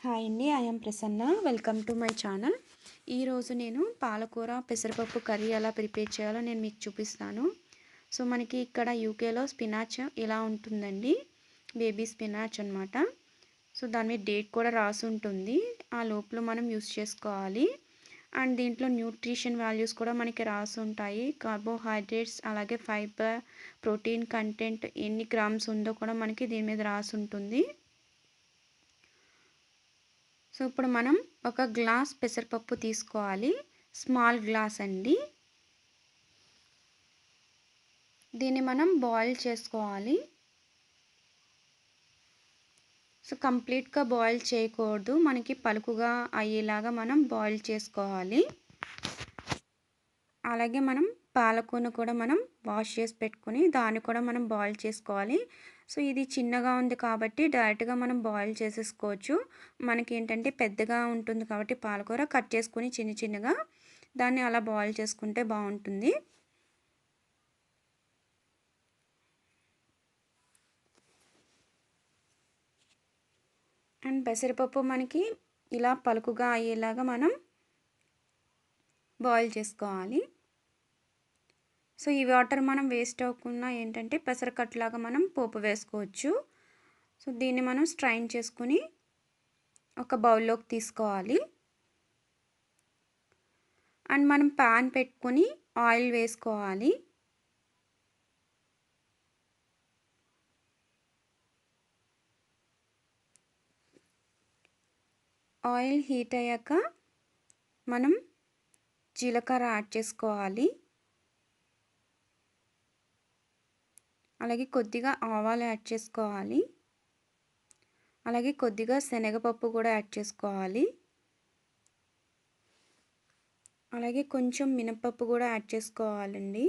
Hi అండి, I'm Prasanna. Welcome to my channel. ఈరోజు నేను పాలకూర పెసరపప్పు కర్రీ ఎలా ప్రిపేర్ చేయాలో నేను మీకు చూపిస్తాను. సో మనకి ఇక్కడ యూకేలో స్పినాచ్ ఇలా ఉంటుందండి, బేబీ స్పినాచ్ అనమాట. సో దాని మీద డేట్ కూడా రాసి ఉంటుంది, ఆ లోపల మనం యూస్ చేసుకోవాలి. అండ్ దీంట్లో న్యూట్రిషన్ వాల్యూస్ కూడా మనకి రాసి ఉంటాయి. కార్బోహైడ్రేట్స్, అలాగే ఫైబర్, ప్రోటీన్ కంటెంట్ ఎన్ని గ్రామ్స్ ఉందో కూడా మనకి దీని మీద రాసి ఉంటుంది. సో ఇప్పుడు మనం ఒక గ్లాస్ పెసరపప్పు తీసుకోవాలి, స్మాల్ గ్లాస్ అండి. దీన్ని మనం బాయిల్ చేసుకోవాలి. సో కంప్లీట్గా బాయిల్ చేయకూడదు, మనకి పలుకుగా అయ్యేలాగా మనం బాయిల్ చేసుకోవాలి. అలాగే మనం పాలకూరను కూడా మనం వాష్ చేసి పెట్టుకొని దాన్ని కూడా మనం బాయిల్ చేసుకోవాలి. సో ఇది చిన్నగా ఉంది కాబట్టి డైరెక్ట్గా మనం బాయిల్ చేసేసుకోవచ్చు. మనకి ఏంటంటే పెద్దగా ఉంటుంది కాబట్టి పాలకూర కట్ చేసుకొని చిన్న చిన్నగా దాన్ని అలా బాయిల్ చేసుకుంటే బాగుంటుంది. అండ్ పెసరపప్పు మనకి ఇలా పలుకుగా అయ్యేలాగా మనం బాయిల్ చేసుకోవాలి. సో ఈ వాటర్ మనం వేస్ట్ అవ్వకుండా ఏంటంటే పెసరకట్టులాగా మనం పోపు వేసుకోవచ్చు. సో దీన్ని మనం స్ట్రైన్ చేసుకుని ఒక బౌల్లోకి తీసుకోవాలి. అండ్ మనం ప్యాన్ పెట్టుకొని ఆయిల్ వేసుకోవాలి. ఆయిల్ హీట్ అయ్యాక మనం జీలకర్ర యాడ్ చేసుకోవాలి. అలాగే కొద్దిగా ఆవాలు యాడ్ చేసుకోవాలి. అలాగే కొద్దిగా శనగపప్పు కూడా యాడ్ చేసుకోవాలి. అలాగే కొంచెం మినపప్పు కూడా యాడ్ చేసుకోవాలండి.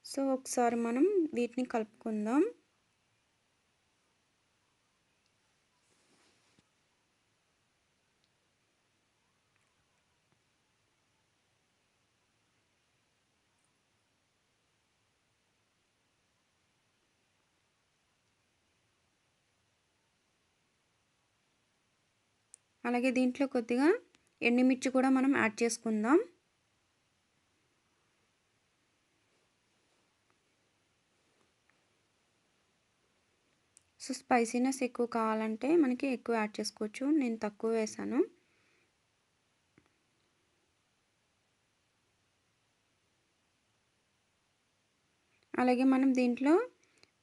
సో ఒకసారి మనం వీటిని కలుపుకుందాం. అలాగే దీంట్లో కొద్దిగా ఎండుమిర్చి కూడా మనం యాడ్ చేసుకుందాం. సో స్పైసీనెస్ ఎక్కువ కావాలంటే మనకి ఎక్కువ యాడ్ చేసుకోవచ్చు, నేను తక్కువ వేసాను. అలాగే మనం దీంట్లో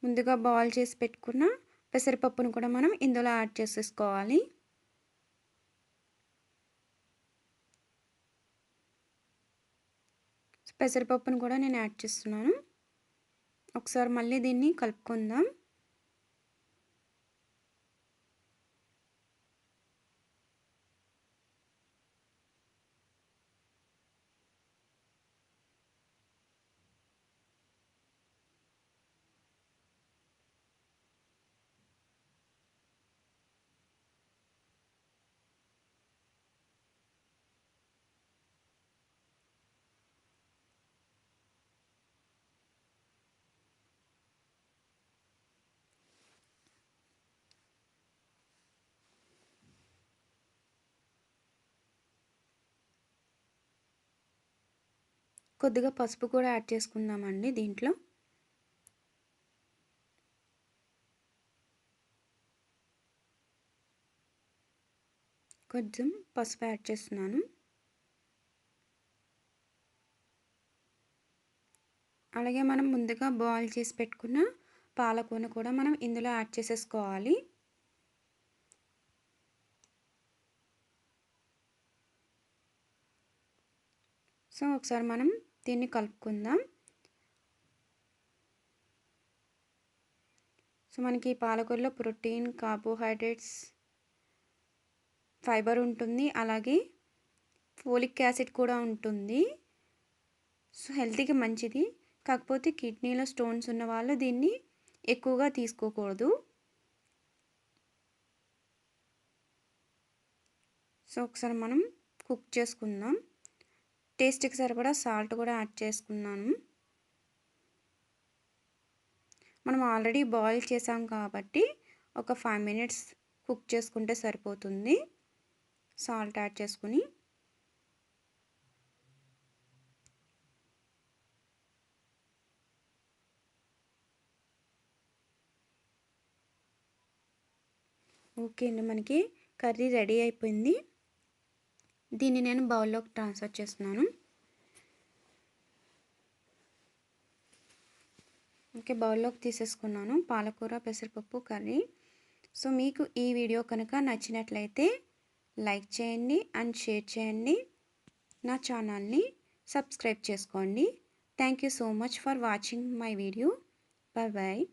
ముందుగా బాయిల్ చేసి పెట్టుకున్న పెసరపప్పును కూడా మనం ఇందులో యాడ్ చేసేసుకోవాలి. పెసరపప్పును కూడా నేను యాడ్ చేస్తున్నాను. ఒకసారి మళ్ళీ దీన్ని కలుపుకుందాం. కొద్దిగా పసుపు కూడా యాడ్ చేసుకుందామండి దీంట్లో. కొంచెం పసుపు యాడ్ చేస్తున్నాను. అలాగే మనం ముందుగా బాయిల్ చేసి పెట్టుకున్న పాలకూరను కూడా మనం ఇందులో యాడ్ చేసేసుకోవాలి. సో ఒకసారి మనం దీన్ని కలుపుకుందాం. సో మనకి పాలకూరలో ప్రోటీన్, కార్బోహైడ్రేట్స్, ఫైబర్ ఉంటుంది, అలాగే ఫోలిక్ యాసిడ్ కూడా ఉంటుంది. సో హెల్త్కి మంచిది. కాకపోతే కిడ్నీలో స్టోన్స్ ఉన్న వాళ్ళు దీన్ని ఎక్కువగా తీసుకోకూడదు. సో ఒకసారి మనం కుక్ చేసుకుందాం. టేస్ట్కి సరిపడా సాల్ట్ కూడా యాడ్ చేసుకున్నాను. మనం ఆల్రెడీ బాయిల్ చేసాం కాబట్టి ఒక 5 minutes కుక్ చేసుకుంటే సరిపోతుంది. సాల్ట్ యాడ్ చేసుకుని ఓకే అండి, మనకి కర్రీ రెడీ అయిపోయింది. దీన్ని నేను బౌల్లోకి ట్రాన్స్ఫర్ చేస్తున్నాను. ఓకే, బౌల్లోకి తీసేసుకున్నాను పాలకూర పెసరపప్పు కర్రీ. సో మీకు ఈ వీడియో కనుక నచ్చినట్లయితే లైక్ చేయండి అండ్ షేర్ చేయండి. నా ఛానల్ని సబ్స్క్రైబ్ చేసుకోండి. Thank you so much for watching my video. Bye bye.